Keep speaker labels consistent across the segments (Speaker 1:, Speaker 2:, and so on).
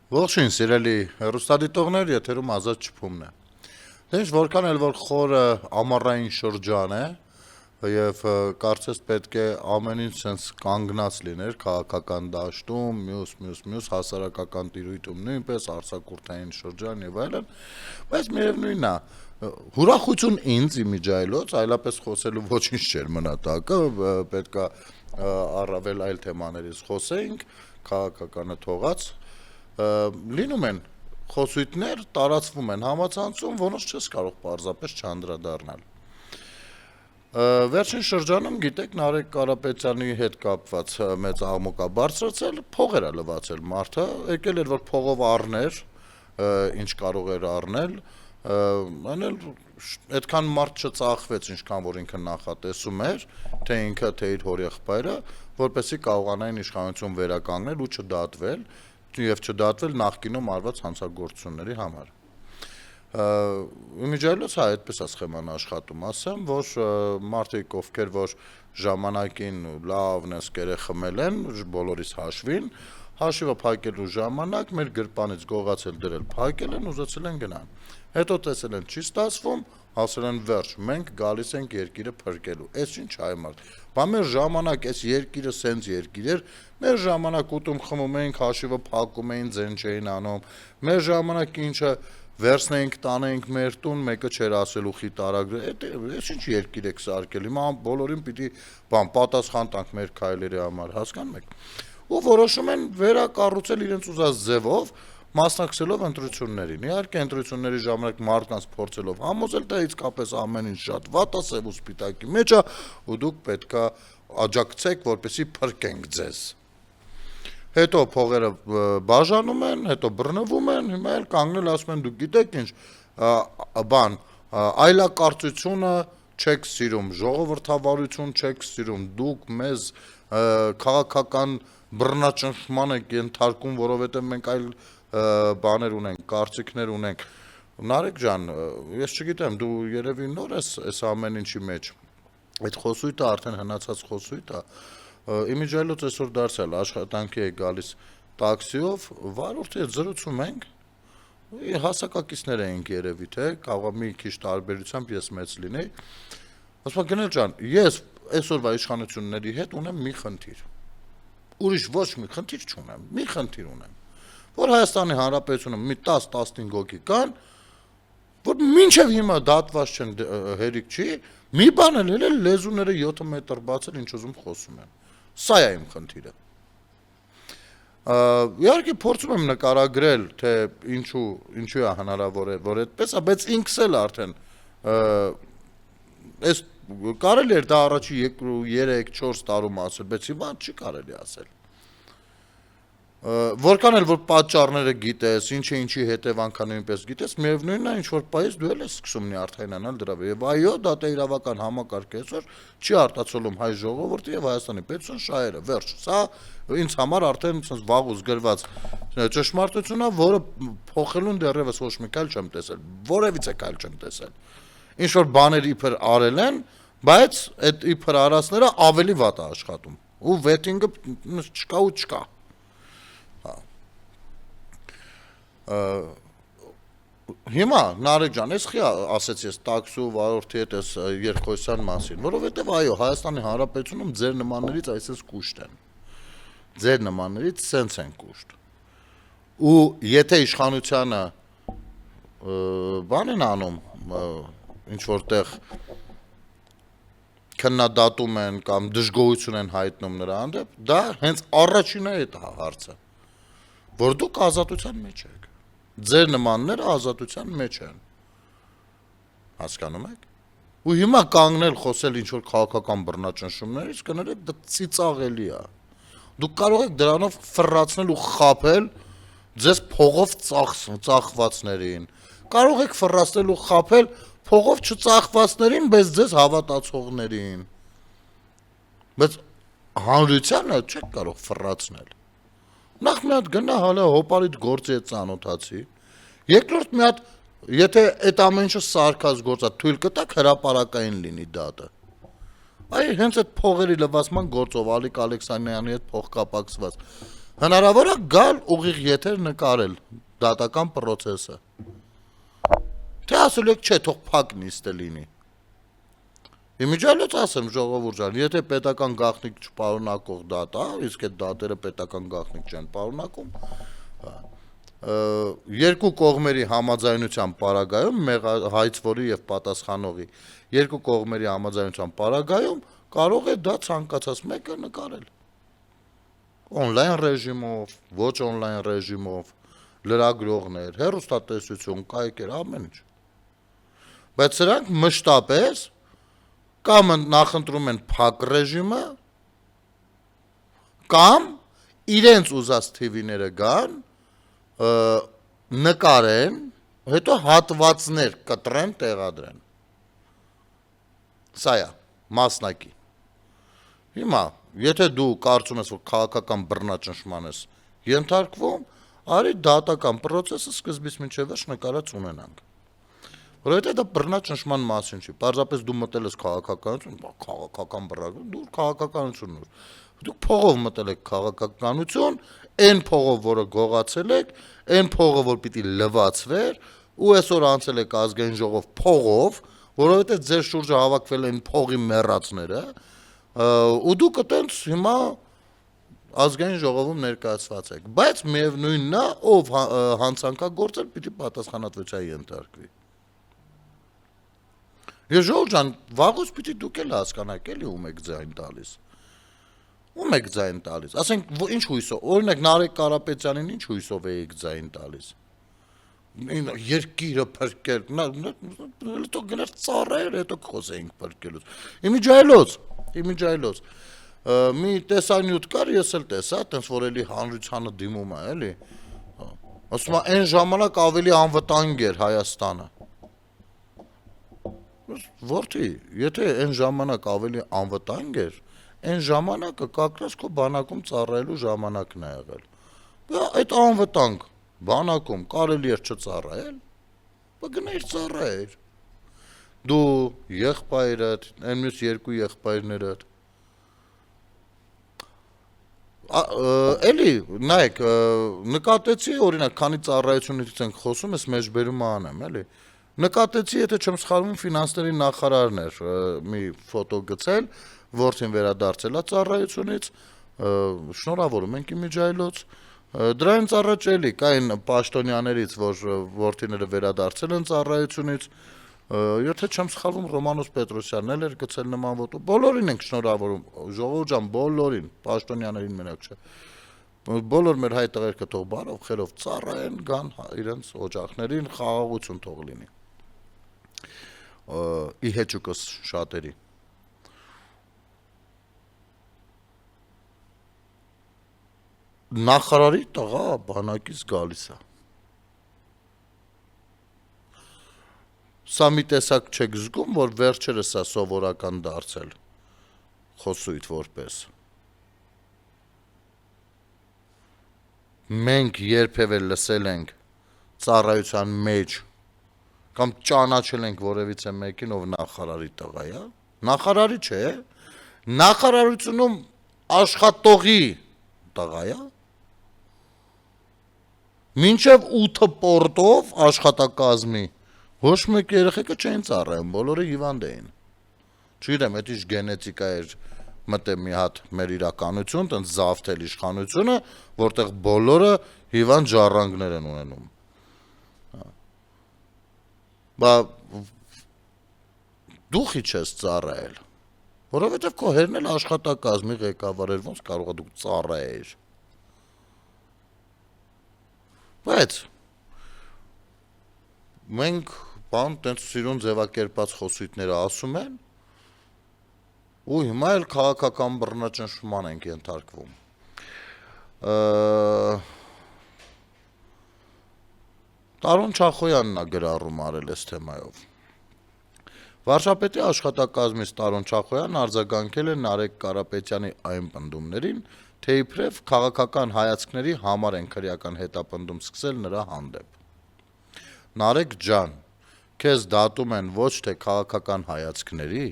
Speaker 1: Ողջույն, սիրելի հեռուստադիտողներ, եթերում ազատ շփումն է։ Ինչ որքան էլ որ խորը ամառային շրջան է, եւ կարծես պետք է ամեն ինչ sense կանգնած լիներ քաղաքական դաշտում, մյուս հասարակական տիրույթում նույնպես արձակուրդային շրջան եւ այլն, բայց միևնույնն է, հուրախություն ինձ իմիջայլոց, այլապես խոսելու ոչինչ չէր մնա տակը, պետքա առավել այլ թեմաներից խոսեինք, քաղաքականը թողած լինում են խոսույթներ, տարածվում են համացանցում, որոնց չես կարող պարզապես չանդրադառնալ։ Վերջին շրջանում, գիտեք, Նարեկ Կարապետյանի հետ կապված մեծ աղմուկ է բարձրացել, փողեր է լվացել մարդը, եկել էր որ փողով առներ, ինչ կարող էր առնել, անել այդքան մարդ չծախվեց, ինչքան որ ինքը նախատեսում էր, թե ինքը, թե իր հորեղբայրը, որպեսզի կարողանային իշխանություն վերականգնել ու չդատվել եւ չդատվել նախկինում արված հանցագործությունների համար։ Իմիջայլոց հա այդպես է սխեման աշխատում, ասեմ, որ մարդիկ ովքեր որ ժամանակին լավ նսկերը խմել են, բոլորիս հաշվին, հաշիվը փակելու ժամանակ մեր գրպանից գողացել դրել փակել են, ուզեցել են գնան։ Հետո տեսել են չի ստացվում, ասել են վերջ, մենք գալիս ենք երկիրը փրկելու։ Էս ինչ հայ մարդ։ Բա մեր ժամանակ այս երկիրը սենց երկիր էր, մեր ժամանակ ուտում խմում էինք, հաշիվը փակում էին, ձեն չէին անում։ Մեր ժամանակ ինչը վերցնեինք, տանեինք մեր տուն, մեկը չէր ասելու խիտարագրել։ Էս ինչ երկիր եք սարքել։ Հիմա բոլորին պիտի պատասխան տանք մեր քայլերի համար, հասկանում եք։ Ու որոշում են վերակառուցել իրենց ուզած ձևով, մասնակցելով ընտրություններին։ Իհարկե ընտրությունների ժամանակ մարդկանց փորձելով համոզել, թե իսկապես ամեն ինչ շատ վատ է, սև ու սպիտակի մեջ է, ու դուք պետքա աջակցեք, որպեսզի փրկենք ձեզ։ Հետո փողերը բաժանում են, հետո բռնվում են, հիմա էլ կանգնել ասում են դուք գիտեք ինչ, բան, այլակարծությունը չեք սիրում, ժողովրդավարություն չեք սիրում, դուք մեզ քաղաքական բռնաճնշման եք ենթարկում, որովհետև մենք այլ բաներ ունենք, կարծիքներ ունենք։ Նարեկ ջան, ես չգիտեմ, դու երևի նոր ես այս ամեն ինչի մեջ։ Այդ խոսույթը արդեն հնացած խոսույթ է։ Իմիջայլոց այսօր դարձյալ աշխատանքի է գալիս տաքսիով, վարորդի հետ զրուցում ենք, հասակակիցներ էինք երևի, թե կարող մի քիչ տարբերությամբ ես մեծ լինեի։ Ասում եմ գնել ջան, ես այսօրվա իշխանությունների հետ ունեմ մի խնդիր։ Ուրիշ ոչ մի խնդիր չունեմ, մի խնդիր ունեմ, որ Հայաստանի Հանրապետությունում մի 10-15 հոգի կան, որ մինչև հիմա դատված չեն հերիք չի, մի բան էլ լեզուները 7 մետր բացել, ինչ ուզում խոսում են։ Սա է իմ խնդիրը։ Իհարկե փորձում եմ նկարագրել, թե ինչու է հնարավոր է, որ այդպես է, բայց ինքս էլ արդեն այս կարելի էր դա առաջի 3-4 տարում ասել, բայց հիմա չի կարելի ասել։ Որքան էլ որ պատճառները գիտես, ինչի հետևանքա նույնպես գիտես, միևնույնն է ինչ որ պայից դու էլ ես սկսում նյարդայնանալ դրա վրա։ Եվ այո, դա տեհրավական համակարգ է այսօր չի արտացոլում հայ ժողովուրդը եւ Հայաստանի պետության շահերը։ Վերջ։ Սա ինձ համար արդեն sense վաղուց գրված ճշմարտություն է, որը փոխելուն դեռևս ոչ մի քայլ չեմ տեսել։ Որևիցե քայլ չեմ տեսել։ Ինչ որ բաներ իբր արել են, բայց այդ իբր արածները ավելի վատ է աշխատում։ Ու վեթինգը չկա ու չկա։ Հիմա Նարեկ ջան, ես խի ասեցի ես տաքսու վարորդի հետ այս երկխոսության մասին, որովհետև այո, Հայաստանի Հանրապետությունում ձեր նմաններից այսպես կուշտ են։ Ձեր նմաններից սենց են կուշտ։ Ու եթե իշխանությանը բան են անում, ինչ որտեղ քննադատում են կամ դժգոհություն են հայտնում նրա հանդեպ, դա հենց առաջինը է դա հարցը, որ դուք ազատության մեջ եք։ Ձեր նմանները ազատության մեջ են։ Հասկանում եք։ Ու հիմա կանգնել խոսել ինչ որ քաղաքական բռնաճնշումներից կներեք դա ծիծաղելի է։ Դուք կարող եք դրանով ֆռացնել ու խաբել ձեզ փողով ծախվածներին։ Կարող եք ֆռացնել ու խաբել փողով չծախվածներին, բայց ձեզ հավատացողներին։ Բայց հանրությանը չեք կարող ֆռացնել։ Նախ մի հատ գնա հալա հոպարիտ գործի հետ ծանոթացի։ Երկրորդ մի հատ, եթե այդ ամեն ինչը սարքած գործա, թույլ կտակ հրապարակային լինի դատը։ Այ հենց այդ փողերի լվացման գործով Ալիկ Ալեքսանյանի հետ փողկապակցված Հնարավոր է գալ ուղիղ եթեր նկարել դատական process-ը։ Թե ասել եք չէ, թող փակ նիստը լինի։ Իմիջիալոց ասեմ ժողովուրդ ջան, եթե պետական գաղտնիք չպարունակող դատ է, իսկ այդ դատերը պետական գաղտնիք չեն պարունակում, երկու կողմերի համաձայնության պարագայում հայցվորի եւ պատասխանողի երկու կողմերի համաձայնության պարագայում կարող է դա ցանկացած մեկը նկարել։ Օնլայն ռեժիմով, ոչ օնլայն ռեժիմով, լրագրողներ, հեռուստատեսություն, կայքեր, ամեն ինչ։ Բայց սրանք մշտապես կամ նախընտրում են փակ ռեժիմը, կամ իրենց ուզած TV-ները գան, նկարեն, հետո հատվածներ կտրեն, տեղադրեն։ Սա է, մասնակի։ Հիմա, եթե դու կարծում ես, որ քաղաքական բռնաճնշման ես ենթարկվում, արի դատական process-ը սկզբից մինչև վերջ նկարած ունենանք։ Որովհետև դա բռնաճնշման մասին չի, պարզապես դու մտել ես քաղաքականություն, քաղաքական բռնաճնշման, դու քաղաքականություն ուր։ Դուք փողով մտել եք քաղաքականություն, այն փողով, որը գողացել եք, այն փողը, որ պիտի լվացվեր, ու այսօր անցել եք ազգային ժողով փողով, որովհետև ձեր շուրջը հավաքվել են փողի մեռածները, ու դուք այտենց հիմա ազգային ժողովում ներկայացված եք, բայց միևնույնն է, ով հանցանքագործել, պիտի պատասխանատվության ենթարկվի։ Ես ժողովուրդ ջան, վաղուց պիտի դուք էլ հասկանաք էլի ում եք ձայն տալիս։ Ում եք ձայն տալիս։ Ասենք ինչ հույսով, օրինակ Նարեկ Կարապետյանին ինչ հույսով եք ձայն տալիս։ Երկիրը փրկել, հետո գնաց ծառայել, հետո խոսեինք փրկելուց։ Իմիջայլոց։ Մի տեսանյութ կար, ես էլ տեսա, տենց որ էլի հանրությանը դիմում է, էլի։ Ասում է, այն ժամանակ ավելի անվտանգ էր Հայաստանը։ Որդի, եթե այն ժամանակ ավելի անվտանգ էր, այն ժամանակը կակրած քո բանակում ծառայելու ժամանակն է եղել։ Այդ անվտանգ բանակում կարելի էր չծառայել, գնայր ծառայեր։ Դու, եղբայրդ, այն մյուս երկու եղբայրներդ։ Էլի, նայեք, նկատեցի, օրինակ, քանի ծառայությունից ենք խոսում, ես մեջբերումը անեմ, էլի։ Նկատեցի, եթե չեմ սխալվում, ֆինանսների նախարարն էր մի ֆոտո գցել, որդին վերադարձել է ծառայությունից, շնորհավորում ենք իմիջայլոց։ Դրանից առաջ էլի կային պաշտոնյաներից, որ որդիները վերադարձել են ծառայությունից, եթե չեմ սխալվում, Ռոմանոս Պետրոսյանն էլ էր գցել նման ֆոտո։ Բոլորին ենք շնորհավորում, ժողովուրդ ջան, բոլորին, պաշտոնյաներին մենակ չէ։ Բոլոր մեր հայ տղերքը թող բարով խելով ծառայեն, գան իրենց օջախներին, խաղաղություն թող լինի։ Ի հեճուկս շատերի։ Նախարարի տղա բանակից գալիս է։ Սա մի տեսակ չեք զգում, որ վերջերս է սովորական դարձել խոսույթ որպես։ Մենք երբևէ լսել ենք ծառայության մեջ կամ ճանաչել ենք որևիցե մեկին, ով նախարարի տղա է, նախարարի չէ, նախարարությունում աշխատողի տղա է, մինչև 8 պորտով աշխատակազմի ոչ մեկ երեխեքը չէին ծառայում, բոլորը հիվանդ էին։ Չգիտեմ, այդ ինչ գենետիկա էր մտել մի հատ մեր իրականություն, տենց զավթել իշխանությունը, որտեղ բոլորը հիվանդ ժառանգներ են ունենում։ Բա դու խի չես ծառայել, որովհետև քո հերն էլ աշխատակազմի ղեկավար էր, ոնց կարող է դու ծառայեիր։ Բայց մենք բան տենց սիրուն ձևակերպած խոսույթները ասում են, ու հիմա էլ քաղաքական բռնաճնշման ենք ենթարկվում։ Տարոն Չախոյանն է գրառում արել այս թեմայով։ Վարշապետի աշխատակազմից Տարոն Չախոյանն արձագանքել է Նարեկ Կարապետյանի այն պնդումներին, թե իբրև քաղաքական հայացքների համար են քրեական հետապնդում սկսել նրա հանդեպ։ Նարեկ ջան, քեզ դատում են ոչ թե քաղաքական հայացքների,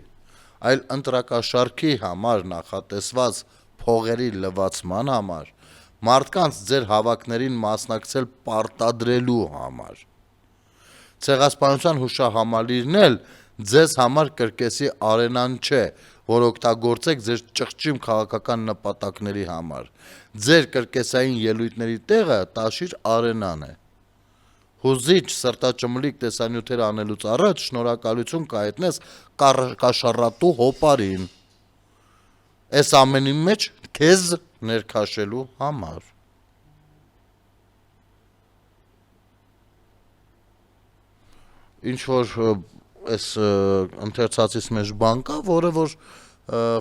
Speaker 1: այլ ընտրակաշարքի համար նախատեսված փողերի լվացման համար, մարդկանց ձեր հավաքներին մասնակցել պարտադրելու համար։ Ցեղասպանության հուշահամալիրն էլ ձեզ համար կրկեսի արենան չէ, որ օգտագործեք ձեր ճղճիմ քաղաքական նպատակների համար։ Ձեր կրկեսային ելույթների տեղը տաշիր արենան է։ Հուզիչ սրտաճմլիկ տեսանյութեր անելուց առաջ շնորհակալություն կհայտնես կաշառատու հոպարին։ Այս ամենի մեջ քեզ ներքաշելու համար։ Ինչ որ այս ընթերցածից մեջ բան կա, որը որ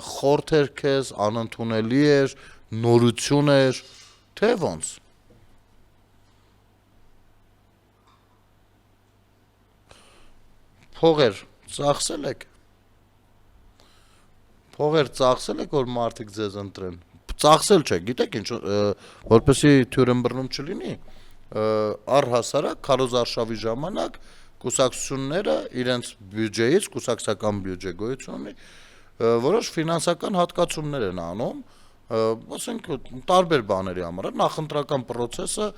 Speaker 1: խորթ էր քեզ, անընդունելի էր, նորություն էր, թե ոնց։ Փողեր ծախսել եք։ Փողեր ծախսել եք, որ մարդիկ ձեզ ընտրեն։ Ծախսել չէ, գիտեք ինչ, որպեսի թյուրըմբռնում չլինի, առհասարակ քարոզարշավի ժամանակ կուսակցությունները իրենց բյուջեից, կուսակցական բյուջե գոյություն ունի, որոշ ֆինանսական հատկացումներ են անում, ասենք տարբեր բաների համար, նախընտրական process-ը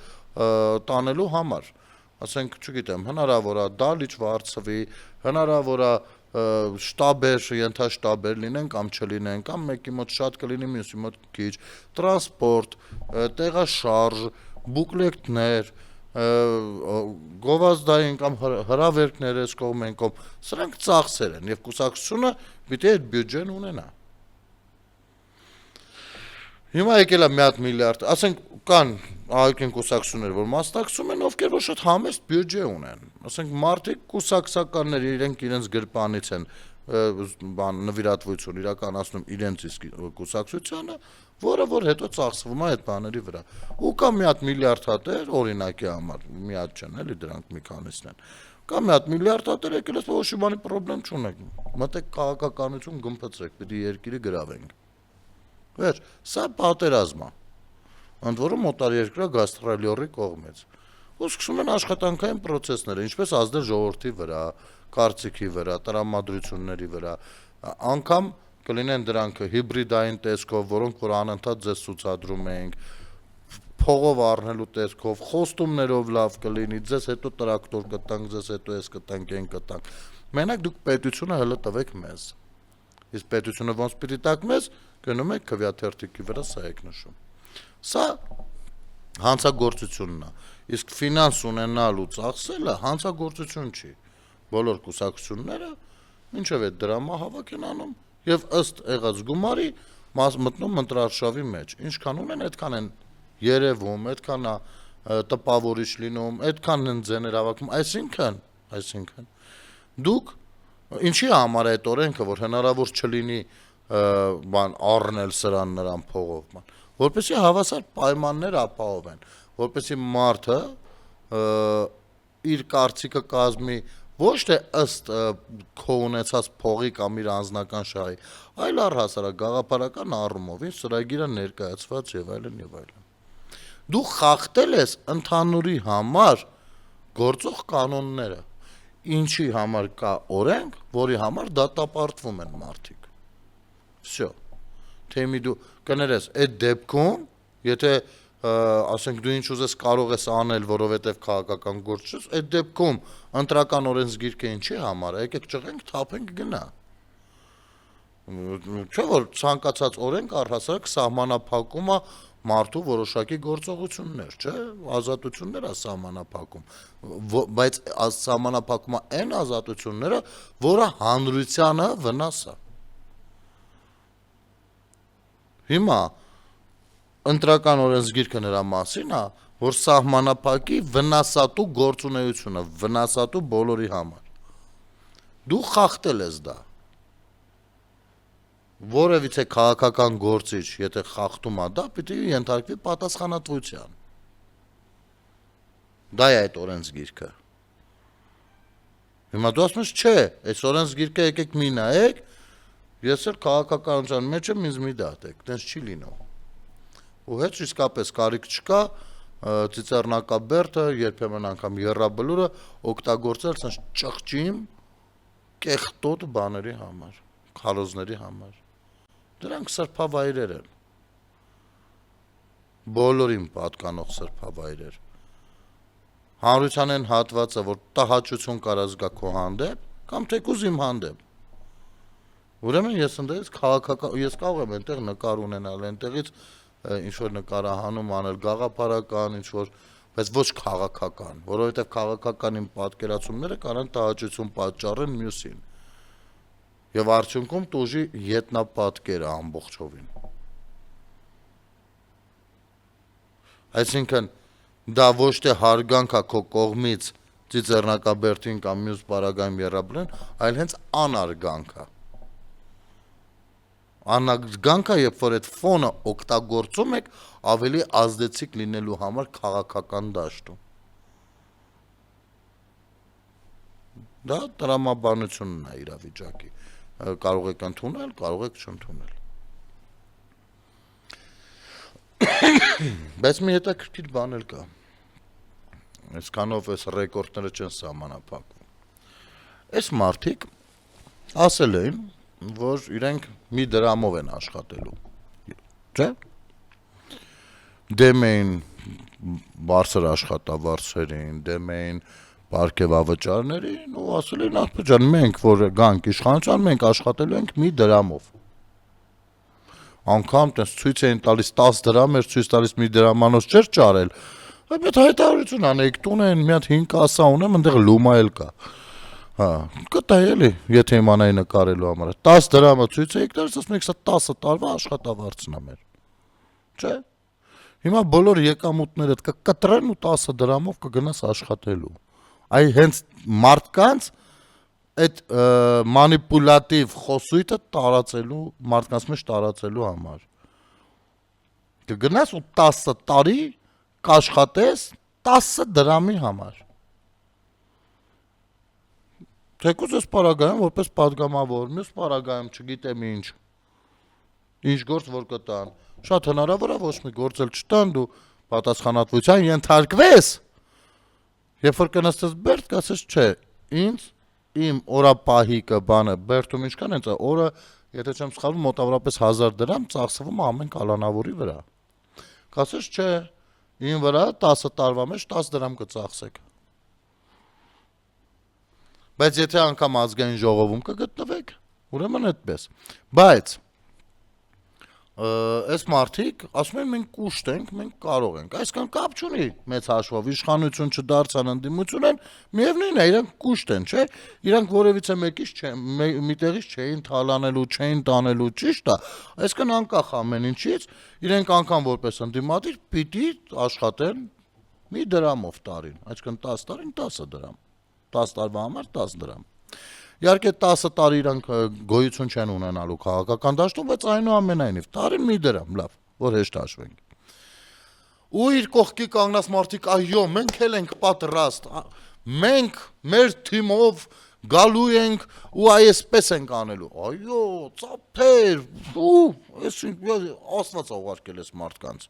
Speaker 1: տանելու համար, ասենք, չգիտեմ, հնարավոր է դալիճ վարձվի, հնարավոր է շտաբեր, ենթաշտաբեր լինեն կամ չլինեն, կամ մեկի մոտ շատ կլինի, մյուսի մոտ քիչ, տրանսպորտ, տեղաշարժ, բուկլետներ, գովազդային կամ հրավերքներ այս կողմ են կողմ, սրանք ծախսեր են եւ կուսակցությունը պիտի այդ բյուջեն ունենա։ Հիմա եկել է մի հատ միլիարդ, ասենք կան ահագին կուսակցություններ, որ մասնակցում են, ովքեր որ շատ համեստ բյուջե ունեն, ասենք մարդիկ կուսակցականներ իրենց գրպանից են նվիրատվություն իրականացնում իրենց իսկ կուսակցությանը, որը որ հետո ծախսվում է այդ բաների վրա։ Ու կա մի հատ միլիարդ հատեր, օրինակի համար, մի հատ չեն, էլի դրանք մի քանիսն են։ Կա մի հատ միլիարդ հատեր եկել ես, ոչ մի բանի խնդրեմ չունեք։ Մտեք քաղաքականություն գմփցրեք, պիտի երկիրը գրավենք։ Վերջ, սա պատերազմ է։ Ընդ որում օտարերկրյա գաստրոլյորի կողմից։ Ու սկսում են աշխատանքային process-ները, ինչպես ազդել ժողովրդի վրա, կարծիքի վրա, տրամադրությունների վրա, անգամ կլինեն դրանք հիբրիդային տեսքով, որոնք որ անընդհատ ձեզ ցուցադրում ենք, փողով առնելու տեսքով, խոստումներով լավ կլինի, ձեզ հետո տրակտոր կտանք, ձեզ հետո էս կտանք, այն կտանք։ Մենակ դուք պետությունը հələ տվեք մեզ։ Իսկ պետությունը ոնց պիտի տակ մեզ, գնում եք քվյաթերթիկի վրա սա եք նշում։ Սա հանցագործությունն է։ Իսկ ֆինանս ունենալու ծախսելը հանցագործություն չի։ Բոլոր կուսակցությունները մինչև այդ դրամահավաք են անում եւ ըստ եղած գումարի մտնում ընտրարշավի մեջ։ Ինչքան ունեն, այդքան են երևում, այդքան է տպավորիչ լինում, այդքան են ձեներ հավաքում, այսինքն դուք ինչի համար է այդ օրենքը, որ հնարավոր չլինի բան առնել սրան նրան փողով, բան, որպեսզի հավասար պայմաններ ապահովեն, որպեսզի մարդը իր կարծիքը կազմի ոչ թե ըստ քո ունեցած փողի կամ իր անձնական շահի, այլ առհասարակ գաղափարական առումով իր ծրագիրը ներկայացված եւ այլն եւ այլն։ Դու խախտել ես ընդհանուրի համար գործող կանոնները, ինչի համար կա օրենք, որի համար դատապարտվում են մարդիկ։ Всё։ Թեմի դու կներես, այդ դեպքում, եթե ասենք դու ինչ ուզես կարող ես անել, որովհետև քաղաքական գործ չես, այդ դեպքում ընտրական օրենսգիրքը ինչի համար է, եկեք ճղենք, թափենք գնա։ Չէ՞ որ ցանկացած օրենք առհասարակ սահմանափակում է մարդու որոշակի գործողություններ, չէ՞, ազատություններ է սահմանափակում, բայց սահմանափակում է այն ազատությունները, որը հանրությանը վնաս է։ Հիմա ընտրական օրենսգիրքը նրա մասին է, որ սահմանափակի վնասատու գործունեությունը, վնասատու բոլորի համար։ Դու խախտել ես դա։ Որևիցե քաղաքական գործիչ, եթե խախտում է դա, պիտի ենթարկվի պատասխանատվության։ Դա է այդ օրենսգիրքը։ Հիմա դու ասում ես, չէ, այս օրենսգիրքը եկեք մի նայեք, ես էլ քաղաքականության մեջ եմ, ինձ մի դատեք, տենց չի լինում։ Ու հետ իսկապես կարիք չկա ծիծեռնակաբերդը, երբեմն անգամ եռաբլուրը օգտագործել սենց ճղճիմ, կեղտոտ բաների համար, քարոզների համար։ Դրանք սրբավայրեր են։ բոլորին պատկանող սրբավայրեր։ Հանրության են հատվածը, որ տհաճություն կարած գա քո հանդեպ, կամ թեկուզ իմ հանդեպ։ Ուրեմն ես ընդդեմ քաղաքական, ես կարող եմ այնտեղ նկար ունենալ, այնտեղից ինչ որ նկարահանում անել գաղափարական, ինչ որ, բայց ոչ քաղաքական, որովհետև քաղաքական իմ պատկերացումները կարան տհաճություն պատճառեն մյուսին։ Եվ արդյունքում տուժի ետնապատկերը ամբողջովին։ Այսինքն դա ոչ թե հարգանք է քո կողմից ծիծեռնակաբերդին կամ մյուս բարագայում երաբլեն, այլ հենց անարգանք է։ Անարգանք է, երբ որ այդ ֆոնը օգտագործում եք ավելի ազդեցիկ լինելու համար քաղաքական դաշտում։ Դա տրամաբանությունն է իրավիճակի։ Կարող եք ընդունել, կարող եք չընդունել։ Բայց մի հետաքրքիր բան էլ կա։ Այսքանով այս ռեկորդները չեն սահմանափակվում։ Այս մարդիկ ասել էին, որ իրենք մի դրամով են աշխատելու, չէ՞։ Դեմ էին բարձր աշխատավարձերին, դեմ էին պարգևավճարներին ու ասել էին, ախպեր ջան, մենք որ գանք իշխանության, մենք աշխատելու ենք մի դրամով։ Անգամ տես ցույց էին տալիս 10 դրամ էր ցույց տալիս մի դրամանոց չէր ճարել։ Այդ հայտարարություն անեք տուն են մի հատ 5 կասա ունեմ, այնտեղ լումա էլ կա։ Հա, կտայի էլի, եթե իմանայի նկարելու համար։ 10 դրամը ցույց եք տալիս, ասում եք սա 10 տարվա աշխատավարձն է մեր։ Չէ՞։ Հիմա բոլոր եկամուտներդ կկտրեն ու 10 դրամով կգնաս աշխատելու։ Այ հենց մարդկանց այդ մանիպուլատիվ խոսույթը տարածելու, մարդկանց մեջ տարածելու համար։ Կգնաս ու 10 տարի կաշխատես 10 դրամի համար։ Թեկուզ ես պարագայում որպես պատգամավոր, մյուս պարագայում չգիտեմ ինչ գործ որ կտան։ Շատ հնարավոր է ոչ մի գործ էլ չտան, դու պատասխանատվության ենթարկվես։ Երբ որ կնստես բերդ, կասես չէ, ինձ իմ օրապահիկը բանը բերդում ինչքան հենց օրը, եթե չեմ սխալվում, մոտավորապես 1000 դրամ ծախսվում է ամեն կալանավորի վրա։ Կասես չէ, իմ վրա 10 տարվա մեջ 10 դրամ կծախսեք։ Բայց եթե անգամ ազգային ժողովում կգտնվեք, ուրեմն այդպես։ Բայց այս մարդիկ ասում են մենք կուշտ ենք, մենք կարող ենք։ Այսքան կապ չունի մեծ հաշվով, իշխանություն չդարձան ընդդիմություն են, միևնույն է, իրանք կուշտ են, չէ՞։ Իրանք որևիցե միտեղից չէին թալանելու, չէին տանելու, ճիշտ է։ Այսքան անկախ ամեն ինչից, իրենք անգամ որպես ընդդիմադիր պիտի աշխատեն մի դրամով տարին, այսինքն 10 տարին 10 դրամ։ 10 տարվա համար 10 դրամ։ Իհարկե 10 տարի իրանք գոյություն չեն ունենալու քաղաքական դաշտում, բայց այնուամենայնիվ տարին մի դրամ, լավ, որ հեշտ հաշվենք։ Ու իր կողքի կանգնած մարդիկ, այո, մենք էլ ենք պատրաստ, մենք մեր թիմով գալու ենք ու այսպես ենք անելու։ Այո, ծափեր, այս Աստված է ուղարկել այս մարդկանց։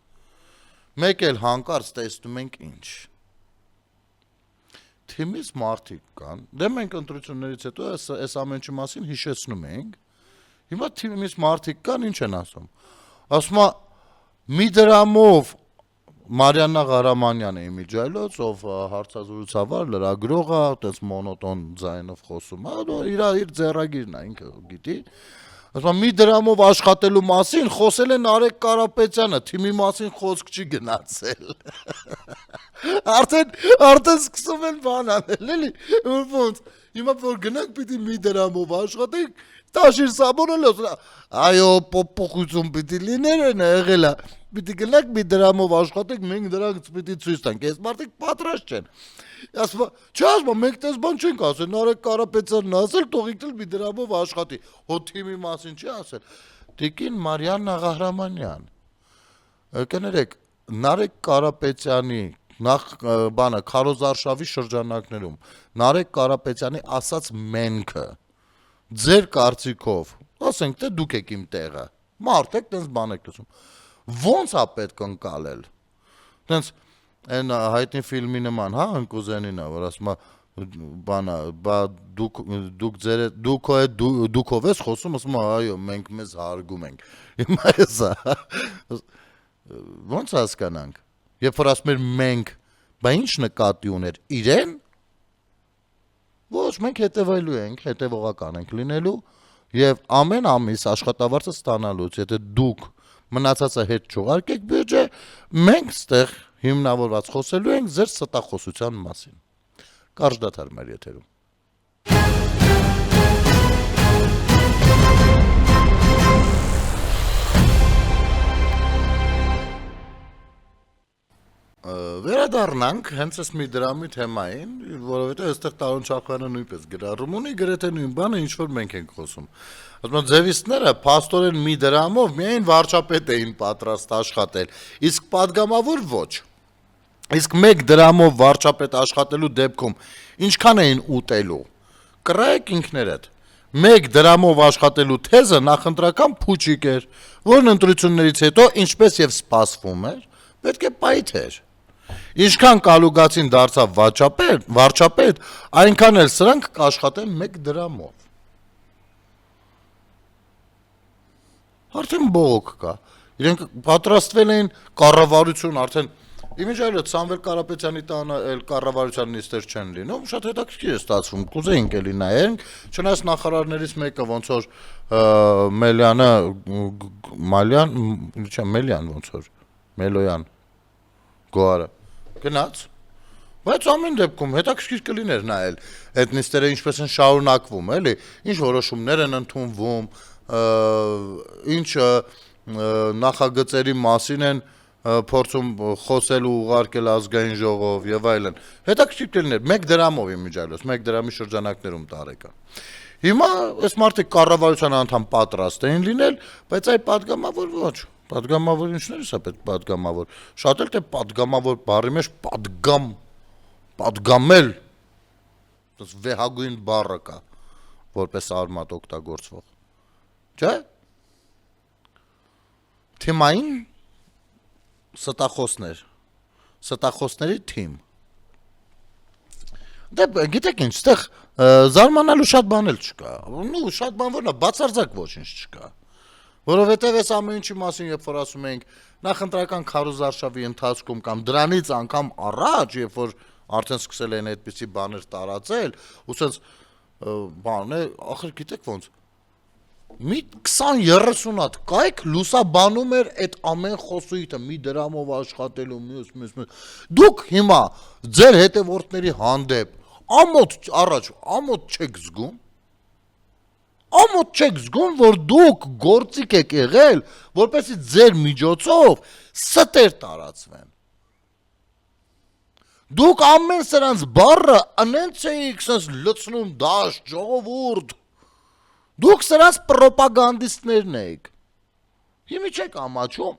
Speaker 1: Մեկ էլ հանկարծ տեսնում ենք ինչ։ Թիմից մարդիկ կան, դե մենք ընտրություններից հետո այս ամեն ինչի մասին հիշեցնում ենք, հիմա թիմից մարդիկ կան, ինչ են ասում։ Ասում է մի դրամով Մարիաննա Ղարամանյանը իմիջայլոց, ով հարցազրույցավար լրագրող է, այդպես մոնոտոն ձայնով խոսում է, իր ձեռագիրն է, ինքը գիտի։ Ասում մի դրամով աշխատելու մասին խոսել է Նարեկ Կարապետյանը, թիմի մասին խոսք չի գնացել։ Արդեն սկսում են բան անել, էլի, ոնց, հիմա որ գնանք պիտի մի դրամով աշխատենք, Տաշիր Սաբոնը այո, փոփոխություն պիտի լիներ են եղել է, պիտի գնանք մի դրամով աշխատենք, մենք դրանց պիտի ցույց տանք, այս մարդիկ պատրաստ չեն։ Ասում չէ, մենք դες բան չենք ասել, Նարեկ Կարապետյանն ասել, թող ինքն էլ մի դրամով աշխատի, հո թիմի մասին չի ասել։ Տիկին Մարիաննա Ղահրամանյան։ Կներեք, Նարեկ Կարապետյանի նախ բանը Քարոզարշավի շրջանակներում Նարեկ Կարապետյանի ասած մենքը ձեր կարծիքով, ասենք թե դուք եք իմ տեղը, մարդ եք, տենց բան եք լսում, ոնց է պետք ընկալել, տենց այն հայտնի ֆիլմի նման, հա, ընկուզենին է, որ ասում է, բանա, դուքով ես խոսում, ասում է, այո, մենք մեզ հարգում ենք, հիմա էսա, Ոնց հասկանանք։ Երբ որ ասում էր մենք, բա ինչ նկատի ուներ իրեն։ Ոչ, մենք հետևելու ենք, հետևողական ենք լինելու եւ ամեն ամիս աշխատավարձը ստանալուց, եթե դուք մնացածը հետ չուղարկեք բյուջե, մենք ստեղ հիմնավորված խոսելու ենք ձեր ստախոսության մասին։ Կարճ դադար մեր եթերում։ Վերադառնանք հենց այս մի դրամի թեմային, որովհետեւ այստեղ Տարոն Չախոյանը նույնպես գրառում ունի, գրեթե նույն բանը, ինչ որ մենք ենք խոսում։ Ասում են ձևիստները փաստորեն մի դրամով միայն վարչապետ էին պատրաստ աշխատել, իսկ падգամավոր ոչ։ Իսկ 1 դրամով վարչապետ աշխատելու դեպքում ինչքան էին ուտելու։ Կռայեք ինքներդ։ 1 դրամով աշխատելու թեզը նախընտրական փուչիկ էր, որն ընտրություններից հետո, ինչպես եւ սպասվում էր, պետք է պայթեր։ Ինչքան կալուգացին դարձավ վարչապետ, այնքան էլ սրանք կաշխատեն 1 դրամով։ Արդեն բողոք կա։ Իրենք պատրաստվել էին կառավարություն արդեն Իմիջայլոց Սամվել Կարապետյանի տանը էլ կառավարության նիստեր չեն լինում, շատ հետաքրքիր է ստացվում, կուզեինք էլի նայենք, չնայած նախարարներից մեկը ոնց որ Մելյան ոնց որ Մելոյան Գոհարը գնաց, բայց ամեն դեպքում հետաքրքիր կլիներ նայել այդ նիստերը ինչպես են շարունակվում, էլի, ինչ որոշումներ են ընդունվում, ինչ նախագծերի մասին են փորձում խոսել ու ուղարկել ազգային ժողով եւ այլն։ Հետաքրքիր կլիներ 1 դրամով իմիջիալոց, 1 դրամի շրջանակներում տարեկան։ Հիմա այս մարդիկ կառավարության անդամ պատրաստ էին լինել, բայց այ падգամավոր ոչ։ Падգամավոր ինչներս է պետք падգամավոր։ Շատ էլ թե падգամավոր բառի մեջ падգամել դες վեհագույն բառը կա, որպես արմատ օգտագործվող։ Չէ՞։ Թիմային ստախոսների թիմ։ Դե գիտեք ինչ, այդտեղ զարմանալու շատ բան էլ չկա։ Նու շատ բան որն է, բացարձակ ոչինչ չկա։ Որովհետև այս ամեն ինչի մասին, երբ որ ասում ենք նախընտրական քարոզարշավի ընթացքում կամ դրանից անգամ առաջ, երբ որ արդեն սկսել են այդպիսի բաներ տարածել, ու սենց բան է, ախր գիտեք ոնց մի 20-30 հատ կայք լուսաբանում էր այդ ամեն խոսույթը մի դրամով աշխատելու մյուս դուք հիմա ձեր հետևորդների հանդեպ ամոթ չեք զգում որ դուք գործիք եք եղել որպեսզի ձեր միջոցով ստեր տարածվեն դուք ամեն սրանց բառը անենց էիք սենց լցնում դաշտ ժողովուրդ Դուք սրանց պրոպագանդիստներն եք։ Հիմի չեք ամաչում։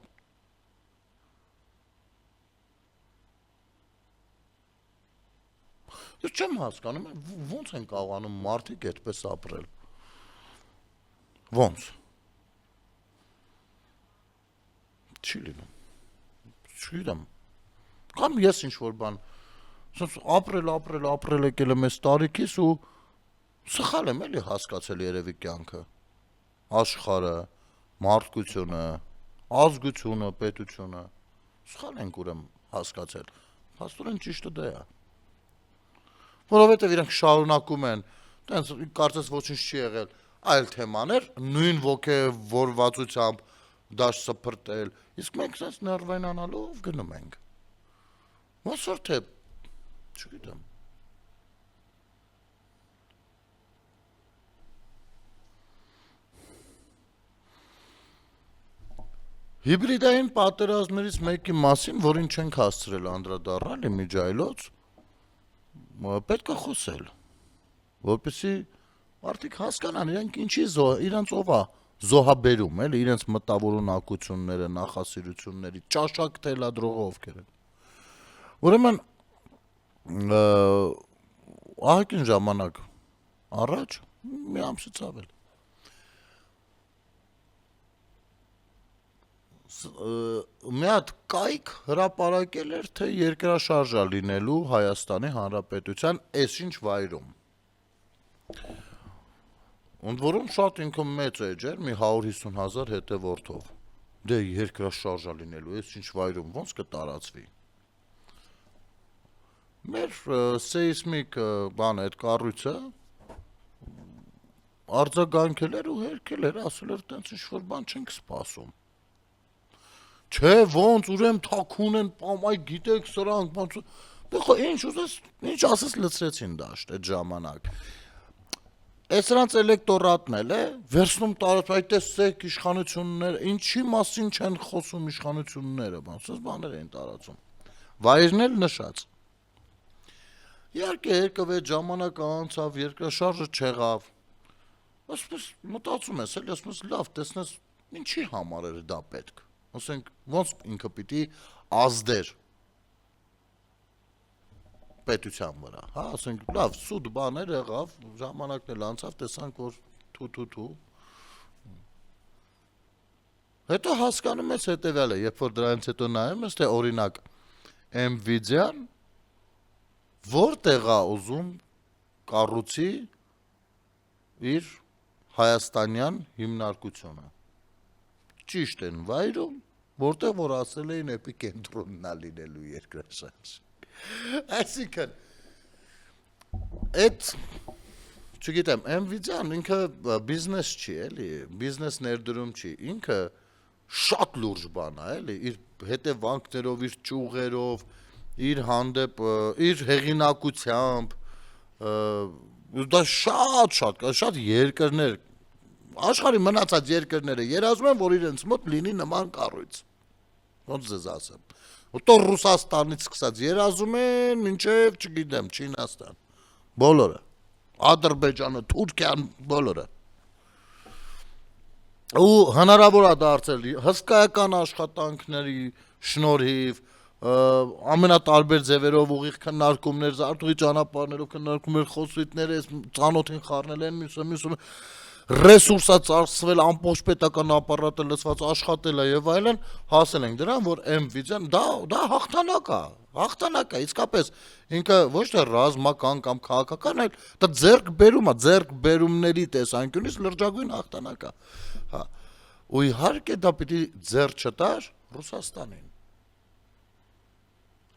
Speaker 1: Ես չեմ հասկանում, ոնց են կարողանում մարդիկ այդպես ապրել։ Ոնց։ Չի լինում։ Չգիտեմ։ Կամ ես ինչ-որ բան, ապրել եկել եմ այս տարիքից ու Սխալ եմ էլի հասկացել երևի կյանքը, աշխարհը, մարդկությունը, ազգությունը, պետությունը, սխալ ենք ուրեմն հասկացել, փաստորեն ճիշտը դա է, որովհետև իրենք շարունակում են, տենց կարծես ոչինչ չի եղել, այլ թեմաներ, նույն ոգևորվածությամբ դաշտ սփռտել, իսկ մենք սենց ներվայնանալով գնում ենք, ոնց որ թե, չգիտեմ, Հիբրիդային պատերազմներից մեկի մասին, որին չենք հասցրել անդրադառնալ իմիջայլոց, պետք է խոսել, որպեսզի մարդիկ հասկանան, իրենք ինչի իրենց ով է զոհաբերում, էլի իրենց մտավորունակությունները, նախասիրությունների ճաշակ թելադրողը ովքեր են։ Ուրեմն ահագին ժամանակ առաջ մի ամսից ավել մի հատ կայք հրապարակել էր, թե երկրաշարժա լինելու Հայաստանի Հանրապետության այսինչ վայրում։ Ընդ որում շատ ինքը մեծ էջ էր, մի 150,000 հետևորդով։ դե երկրաշարժա լինելու, այս ինչ վայրում ոնց կտարածվի։ Մեր սեյսմիկ բանը այդ կառույցը արձագանքել էր ու հերքել էր, ասել էր տենց ինչ որ բան չենք սպասում։ Չէ, ոնց ուրեմն թաքուն են, այ գիտեք սրանք, ոնց դե խո ինչ ուզես, ինչ ասես լցրեցին դաշտ այդ ժամանակ։ Այս սրանց էլեկտորատն էլ է, վերցնում տարածում, այ տեսեք իշխանությունները, ինչի մասին չեն խոսում իշխանությունները, ասես բաներ էին տարածում։ Վայրն էլ նշած։ Իհարկե երկավ այդ ժամանակ անցավ, երկրաշարժը չեղավ։ Ասես մտածում ես, էլի ասում ես լավ, տեսնես ինչի համար էր դա պետք։ Ասենք ոնց ինքը պիտի ազդեր պետության վրա, հա, ասենք լավ, սուտ բաներ եղավ, ժամանակն էլ անցավ, տեսանք որ թու։ Հետո հասկանում ես հետևյալը, երբ որ դրանից հետո նայում ես, թե օրինակ Nvidia-ն որտեղ է ուզում կառուցի իր հայաստանյան հիմնարկությունը։ Ճիշտ են վայրում, որտեղ որ ասել էին էպիկենտրոնն է լինելու երկրաշարժ։ Այսինքն այդ չգիտեմ, Nvidia-ն ինքը բիզնես չի, էլի, բիզնես ներդրում չի, ինքը շատ լուրջ բան է, էլի, իր հետևանքներով, իր ճյուղերով, իր հանդեպ, իր հեղինակությամբ, դա շատ երկրներ, աշխարհի մնացած երկրները երազում են, որ իրենց մոտ լինի նման կառույց։ Ոնց ձեզ ասեմ։ Հետո Ռուսաստանից սկսած երազում են, մինչև, չգիտեմ, Չինաստան։ Բոլորը։ Ադրբեջանը, Թուրքիան, բոլորը։ Ու հնարավոր է դարձել հսկայական աշխատանքների շնորհիվ, ամենատարբեր ձևերով ուղիղ քննարկումներ, զարտուղի ճանապարհներով քննարկումներ, խոսույթներ, ծանոթին խառնել են, մյուսը ռեսուրսա ծախսվել, ամբողջ պետական ապարատը լցված աշխատել է եւ այլն, հասել ենք դրան, որ Nvidia-ն դա հաղթանակ է, իսկապես ինքը ոչ թե ռազմական կամ քաղաքական, այլ դա ձեռքբերումների տեսանկյունից լրջագույն հաղթանակ է, հա։ Ու իհարկե դա պիտի ձեռք չտար Ռուսաստանին։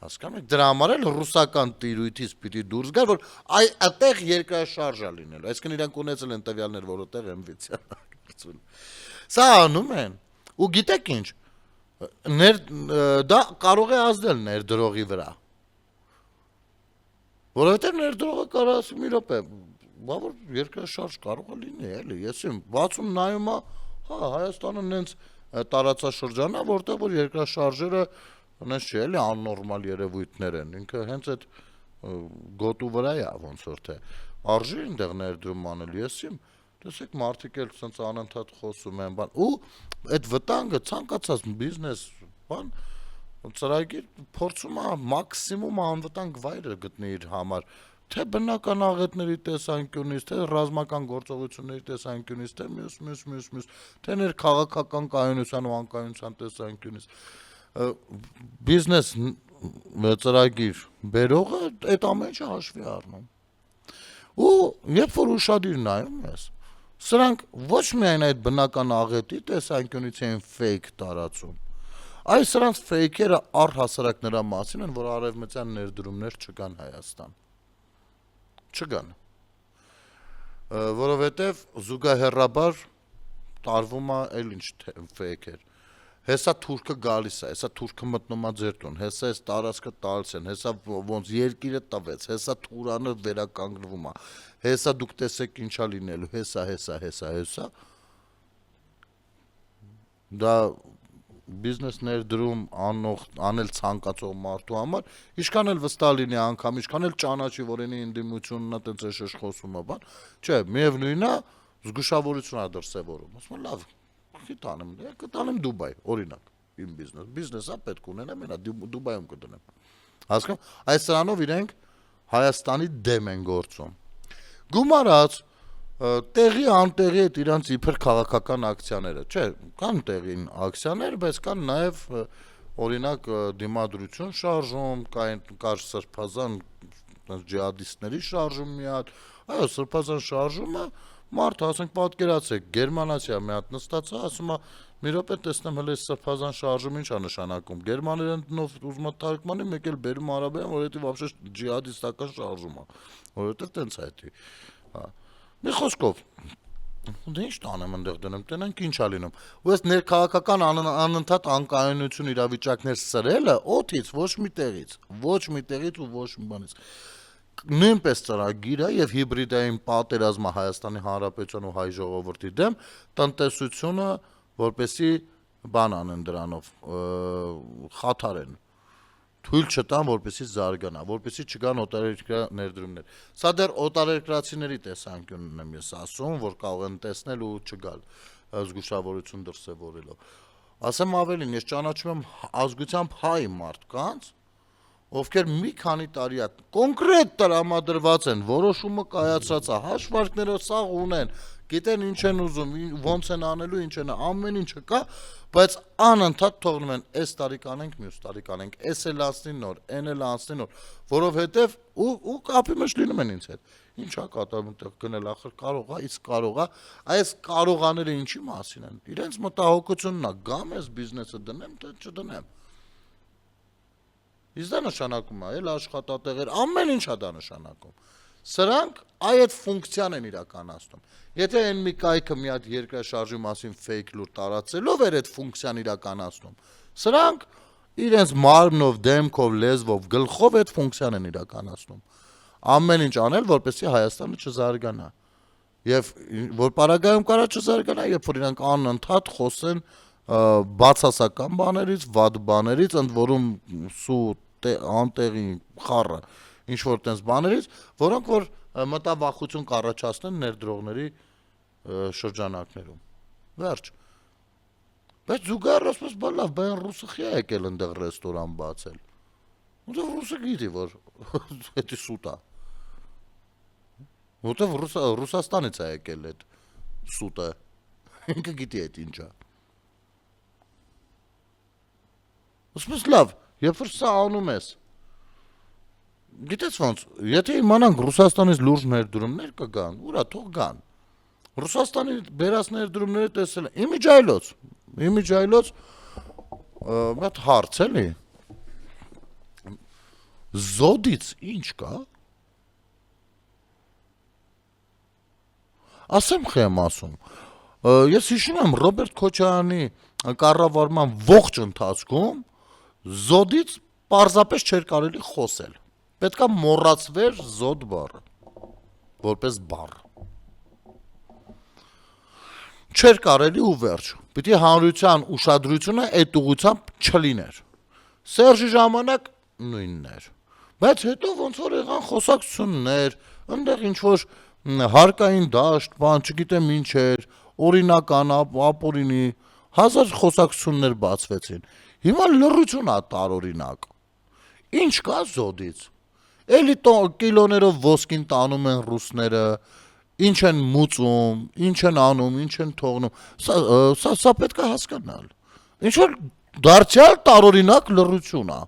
Speaker 1: Հասկանում եք, դրա համար էլ ռուսական տիրույթից պիտի դուրս գար, որ այդտեղ երկրաշարժ է լինելու, այսինքն իրանք ունեցել են տվյալներ, որ այդտեղ Nvidia-ն է գործում։ Սա անում են, ու գիտեք ինչ, դա կարող է ազդել ներդրողի վրա, որովհետև ներդրողը կարող ասի մի րոպե, բա որ երկրաշարժ կարող է լինի, էլի, ես իմ բացում նայում է, հա, Հայաստանը նենց տարածաշրջան է, որտեղ որ երկրաշարժերը Նենց չի, էլի աննորմալ երևույթներ են, ինքը հենց այդ գոտու վրա է, ոնց որ թե, արժի այնտեղ ներդրում անել, ես իմ, տեսեք մարդիկ էլ սենց անընդհատ խոսում են, բան, ու այդ վտանգը ցանկացած բիզնես, բան, ծրագիր փորձում է մաքսիմում անվտանգ վայրը գտնի իր համար, թե բնական աղետների տեսանկյունից, թե ռազմական գործողությունների տեսանկյունից, թե մյուս, թե ներքաղաքական կայունության ու անկայունության տեսանկյունից բիզնես ծրագիր բերողը այդ ամեն ինչը հաշվի առնում։ Ու երբ որ ուշադիր նայում ես, սրանք ոչ միայն այդ բնական աղետի տեսանկյունից են ֆեյք տարածում, այլ սրանց ֆեյքերը առհասարակ նրա մասին են, որ արևմտյան ներդրումներ չկան Հայաստան։ Չկան։ Որովհետև զուգահեռաբար տարվում է էլ ինչ ֆեյքեր։ Հեսա թուրքը գալիս է, հեսա թուրքը մտնում է ձեր տուն, հեսա այս տարածքը տալիս են, հեսա ոնց երկիրը տվեց, հեսա Թուրանը վերականգնվում է, հեսա դուք տեսեք ինչա լինելու, հեսա։ Դա բիզնես ներդրում անել ցանկացող մարդու համար, ինչքան էլ վստահ լինի անգամ, ինչքան էլ ճանաչի, որ ինի ինդիմությունն է, տենց էշ խոսում է, բան, չէ, միևնույնն է, զգուշավորություն է դրսևորում, ասում է լավ, կտանեմ Դուբայ, օրինակ, իմ բիզնեսը պետք ունենեմ, մենա Դուբայում կդնեմ, հասկանում, այս սրանով իրենք Հայաստանի դեմ են գործում, գումարած, տեղի անտեղի այդ իրանց իբր քաղաքական ակցիաները, չէ, կան տեղին ակցիաներ, բայց կան նաև օրինակ դիմադրություն շարժում, կար սրբազան ջիհադիստների շարժում մի հատ, այո, սրբազան շարժումը, մարդը, ասենք պատկերացեք, գերմանացիա մի հատ նստած է, ասում է, Մի րոպե տեսնեմ հələ սրբազան շարժում ինչ է նշանակում։ Գերմաներենով ուզում է թարգմանի, մեկ էլ բերում արաբերեն, որովհետեւ вообще ջիհադիստական շարժում է։ Որովհետեւ տենց է դա։ Հա։ Մի խոսքով Դե ինչ տանեմ այնտեղ դնեմ, տենանք ինչ ա լինում։ Ու այս ներքաղաքական անընդհատ անկայունություն իրավիճակներ սրելը օդից ոչ մի տեղից ու ոչ մի բանից։ Նույնպես ծրագիր է եւ հիբրիդային պատերազմը Հայաստանի Հանրապետության ու հայ ժողովրդի դեմ տնտեսությունը որպեսի բան անեն դրանով խաթարեն թույլ չտան, որպեսի զարգանա, որպեսի չգան օտարերկրյա ներդրումներ։ Սա դեռ օտարերկրացիների տեսանկյունն եմ ես ասում, որ կարող են տեսնել ու չգալ զգուշավորություն դրսևորելով։ Ասեմ ավելին, ես ճանաչում եմ ազգությամբ հայ մարդկանց, ովքեր մի քանի տարի է կոնկրետ տրամադրված են, որոշումը կայացած է, հաշվարկները սաղ ունեն, գիտեն ինչ են ուզում, ոնց են անելու, ինչ են, ամեն ինչը կա, բայց անընդհատ թողնում են այս տարի կանենք, մյուս տարի կանենք, այս էլ անցնի նոր, այն էլ անցնի նոր, որովհետև ու կապի մեջ լինում են ինձ հետ։ Ինչ է կատարում այդտեղ գնել, ախր կարող է, իսկ կարող է, այս կարողաները ինչի մասին են։ Իրենց մտահոգությունն է, գամ ես բիզնեսը դնեմ, թե չդնեմ։ Իսկ դա նշանակում է, էլ աշխատատեղեր, ամեն ինչ է դա նշանակում։ Սրանք այդ ֆունկցիան են իրականացնում։ Եթե այն մի կայքը մի հատ երկրաշարժի մասին fake լուր տարածելով էր այդ ֆունկցիան իրականացնում, սրանք իրենց մարմնով, դեմքով, լեզվով, գլխով այդ ֆունկցիան են իրականացնում։ Ամեն ինչ անել, որպեսզի Հայաստանը չզարգանա։ Եվ որ պարագայում կարա չզարգանա, երբ որ իրանք անընդհատ խոսեն բացասական բաներից, վատ բաներից, ընդ որում անտեղի խառը ինչ որ տենց բաներից, որոնք որ մտավախություն կառաջացնեն ներդրողների շրջանակներում։ Վերջ։ Բայց զուգահեռ ասես բա լավ, բան ռուսը խի է եկել այնտեղ ռեստորան բացել։ Որտեղ ռուսը գիտի, որ դա սուտ է։ Որտեղ Ռուսաստանից է եկել այդ սուտը։ Ինքը գիտի այդ ինչա։ Ասես լավ, երբ որ սա անում ես, գիտես ոնց, եթե իմանանք Ռուսաստանից լուրջ ներդրումներ կգան, ուրա թող գան։ Ռուսաստանի բերած ներդրումները տեսել են։ Իմիջայլոց մատ հարց էլի։ Զոդից ինչ կա։ Ասեմ խեմ ասում։ Ես հիշում եմ Ռոբերտ Քոչարյանի կառավարման ողջ ընթացքում զոդից պարզապես չէր կարելի խոսել։ Պետքա մոռացվեր զոդ բառը, որպես բառ։ Չէր կարելի ու վերջ։ Պիտի հանրության ուշադրությունը այդ ուղղությամբ չլիներ։ Սերժի ժամանակ նույնն էր։ Բայց հետո ոնց որ եղան խոսակցություններ, այնտեղ ինչ որ հարկային դաշտ, բան, չգիտեմ ինչ էր, օրինական, ապօրինի, հազար խոսակցություններ բացվեցին։ Հիմա լռություն է տարօրինակ։ Ինչ կա զոդից։ Էլի կիլոներով ոսկին տանում են ռուսները, ինչ են մուծում, ինչ են անում, ինչ են թողնում։ Սա պետք է հասկանալ։ Ինչ որ դարձյալ տարօրինակ լռություն է։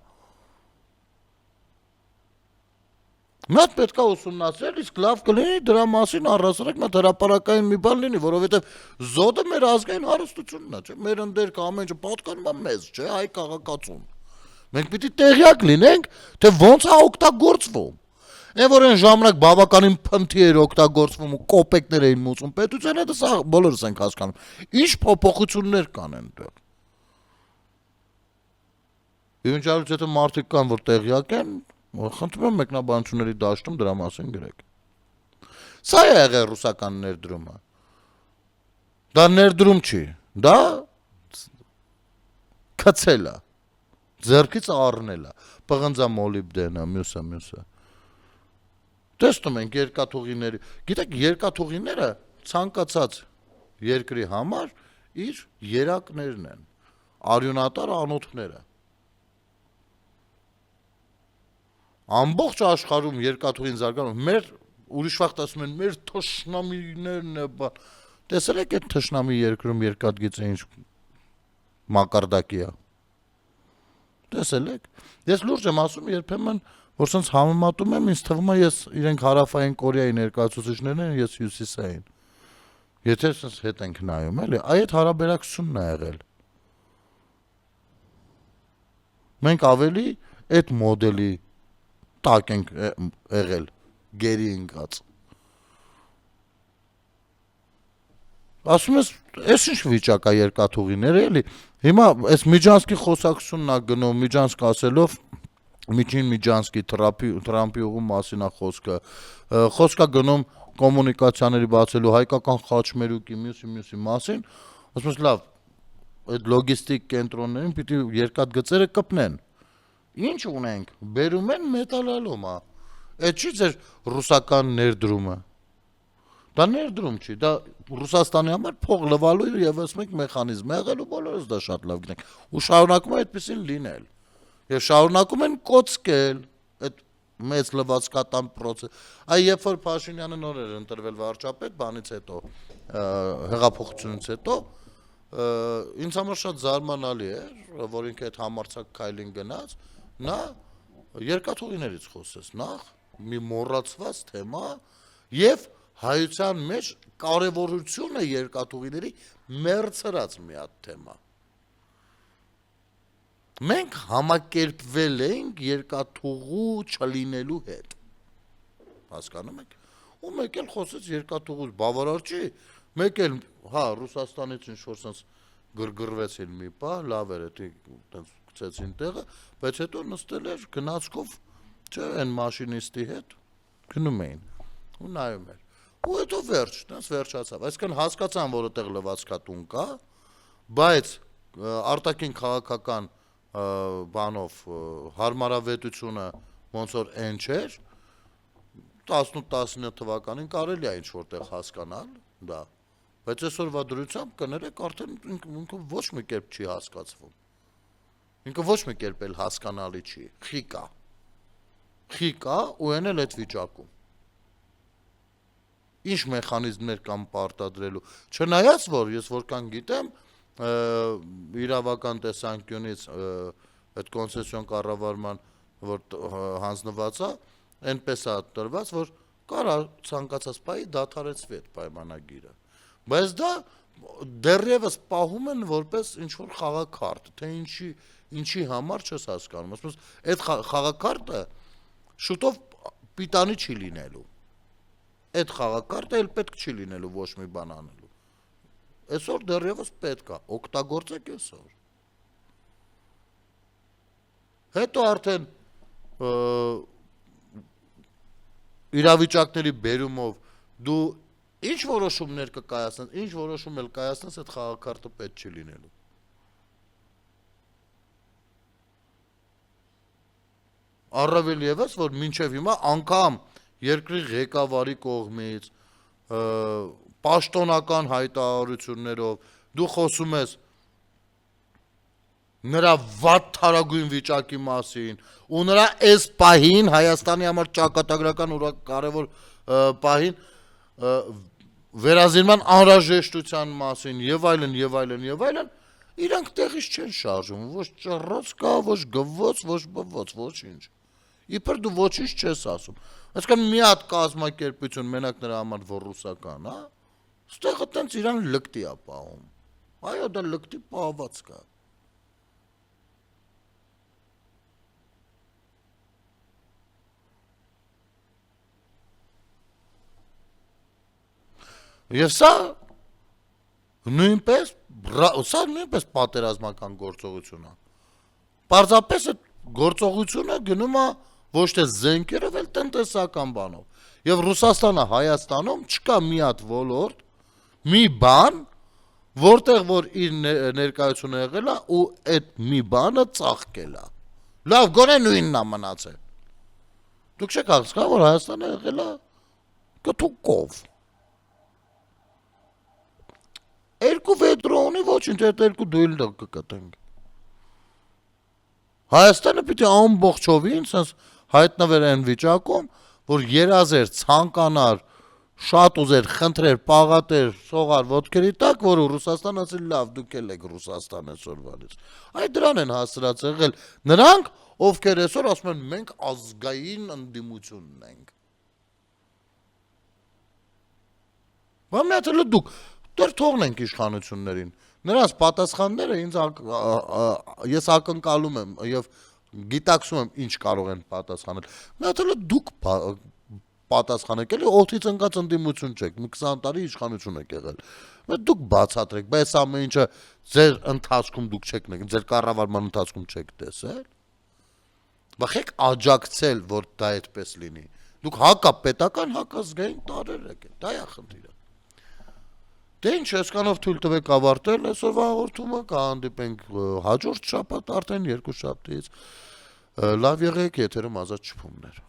Speaker 1: Մենք պետք է ուսումնասիրել, իսկ լավ կլինի դրա մասին առհասարակ մի հրապարակային մի բան լինի, որովհետև զոդը մեր ազգային հարստությունն է, չէ՞, մեր ընդերքը ամեն ինչը պատկանում է մեզ, չէ՞, հայ քաղաքացուն։ Մենք պիտի տեղյակ լինենք, թե ոնց է օգտագործվում։ Այն որ այն ժամանակ բավականին փնթի էր օգտագործվում ու կոպեկներ էին մուծում պետության հետ, սա բոլորս ենք հասկանում։ Ինչ փոփոխություններ կան այնտեղ։ Իվնջալից եթե մարդիկ կան, որ տեղյակ են, խնդրում եմ մեկնաբանությունների դաշտում դրա մասին գրեք։ Սա է եղել ռուսական ներդրումը։ Դա ներդրում չի, դա քցել է, ձեռքից առնել է, պղնձա մոլիբդենը, մյուսը։ Տեսնում ենք երկաթուղիների, գիտեք, երկաթուղիները ցանկացած երկրի համար իր երակներն են, արյունատար անոթները։ Ամբողջ աշխարհում երկաթուղին զարգանում, մեր ուրիշ վաղ ասում են, մեր թշնամիներն է, բան։ Տեսել եք այդ թշնամի երկրում երկաթգիծը ինչ մակարդակի է։ Տեսել եք։ Ես լուրջ եմ ասում, երբեմն որ sense համեմատում եմ, ինձ թվում է ես իրենք հարավային Կորեայի ներկայացուցիչներն են, ես հյուսիսային։ Եթե sense հետ ենք նայում, էլի, այդ հարաբերակցությունն է եղել։ Մենք ավելի այդ մոդելի տակ ենք եղել, գերի ընկած։ Ասում ես, այս ինչ վիճակ է երկաթուղիները, էլի։ Հիմա այս Միջանցքի խոսակցությունն է գնում, Միջանցք ասելով Միջին Միջանցքի Թրամփի ուղու մասին է խոսքը։ Խոսքա գնում կոմունիկացիաների բացելու հայկական խաչմերուկի մյուսի մասին, ասում ես լավ, այդ լոգիստիկ կենտրոններին պիտի երկաթգծերը կպնեն։ Ինչ ունենք, բերում են մետալալոմա։ Այդ չի ձեր ռուսական ներդրումը։ Դա ներդրում չի, դա Ռուսաստանի համար փող լվալու եւս մեկ մեխանիզմ է եղել ու բոլորս դա շատ լավ գիտենք։ Ու շարունակում է այդպեսին լինել։ Եվ շարունակում են կոծկել այդ մեծ լվացկատան process։ Այ երբ որ Փաշինյանը նոր էր ընտրվել վարչապետ, բանից հետո, հեղափոխությունից հետո, ինձ համար շատ զարմանալի էր, որ ինքը այդ համարձակ քայլին գնաց, նա երկաթուղիներից խոսեց նախ, մի մոռացված թեմա եւ հայության մեջ կարևորությունը երկաթուղիների մերցրած մի հատ թեմա։ Մենք համակերպվել ենք երկաթուղու չլինելու հետ։ Հասկանում եք։ Ու մեկ էլ խոսեց երկաթուղուց բավարար չի, մեկ էլ, հա, Ռուսաստանից ինչ-որ sense գրգռվեցին մի պահ, լավ էր, այդպես գցեցին տեղը, բայց հետո նստել էր գնացքով, չէ, այն մաշինիստի հետ գնում էին ու նայում էր։ Ու հետո վերջ, դες վերջացավ։ Այսինքն հասկացան, որ այդտեղ լվացքատուն կա, բայց արտաքին քաղաքական բանով հարմարավետությունը ոնց որ այն չէր 18-19 թվականին կարելի է ինչ որտեղ հասկանալ դա, բայց այսօրվա դրությամբ կներեք արդեն ինքը ոչ մի կերպ չի հասկացվում։ Ինքը ոչ մի կերպ էլ հասկանալի չի, խիկա ու այն էլ այդ վիճակում։ Ինչ մեխանիզմներ կան պարտադրելու։ Չնայած որ ես որքան գիտեմ, իրավական տեսանկյունից այդ կոնցեսիոն կառավարման որ հանձնված է, այնպես է տրված, որ կարա ցանկացած պահի դադարեցվի այդ պայմանագիրը։ Բայց դա դեռևս պահում են որպես ինչ-որ խաղաքարտ, թե ինչի համար չես հասկանում։ Ասում ես, այդ խաղաքարտը շուտով պիտանի չի լինելու։ Այդ խաղաքարտը էլ պետք չի լինելու ոչ մի բան անելու։ Այսօր դեռևս պետք է, օգտագործեք այսօր։ Հետո արդեն իրավիճակների բերումով դու ինչ որոշումներ կկայացնես, ինչ որոշում էլ կայացնես, այդ խաղաքարտը պետք չի լինելու։ Առավել ևս, որ մինչև հիմա անգամ երկրի ղեկավարի կողմից պաշտոնական հայտարարություններով դու խոսում ես նրա վատթարագույն վիճակի մասին ու նրա այս պահին Հայաստանի համար ճակատագրական ու կարևոր պահին վերազինման անհրաժեշտության մասին եւ այլն, իրանք տեղից չեն շարժում, ոչ ճռռոց կա, ոչ գվոց, ոչ բվոց, ոչինչ։ Իբր դու ոչինչ չես ասում։ Այսինքն մի հատ կազմակերպություն մենակ նրա համար որ ռուսական, հա, ստեղը տենց իրան լկտի է պահում։ Այո, դա լկտի պահված կա։ Եվ սա նույնպես պատերազմական գործողություն է։ Պարզապես այդ գործողությունը գնում է ոչ թե զենքերով, այլ տնտեսական բանով։ Եվ Ռուսաստանը Հայաստանում չկա մի հատ ոլորտ, մի բան, որտեղ որ իր ներկայությունը եղել է ու այդ մի բանը ծաղկել է։ Լավ, գոնե նույնն է մնացել։ Դուք չեք հասկանում, որ Հայաստանը եղել է կթուկով։ Երկու վետրո ունի, ոչինչ, այդ երկու դույլ կկտենք։ Հայաստանը պիտի ամբողջովին sense հայտնվեր այն վիճակում, որ երազեր, ցանկանար, շատ ուզեր, խնդրեր, պաղատեր, սողար ոտքերի տակ, որ Ռուսաստան ասի լավ, դուք էլ եք Ռուսաստան այսօրվանից։ Այ դրան են հասրած եղել նրանք, ովքեր այսօր ասում են մենք ազգային ընդդիմությունն ենք։ Բամյաթը դուք Դեռ թողնենք իշխանություններին։ Նրանց պատասխանները ես ակնկալում եմ եւ գիտակցում եմ ինչ կարող են պատասխանել։ Մի հատ էլ դուք պատասխանեք, էլի օթից ընկած ընդդիմություն չեք, մի 20 տարի իշխանություն եք եղել։ Դուք բացատրեք, բայց ամեն ինչը ձեր ընթացքում դուք չեք նկատել, ձեր կառավարման ընթացքում չեք տեսել։ Բախեք աջակցել, որ դա այդպես լինի։ Դուք հակապետական, հակազգային տարեր եք, դա է խնդիրը։ Դե ինչ, այսքանով թույլ տվեք ավարտել այսօրվա հաղորդումը, կհանդիպենք հաջորդ շաբաթ արդեն 2 շաբթից։ Լավ եղեք, եթերում ազատ շփումներ։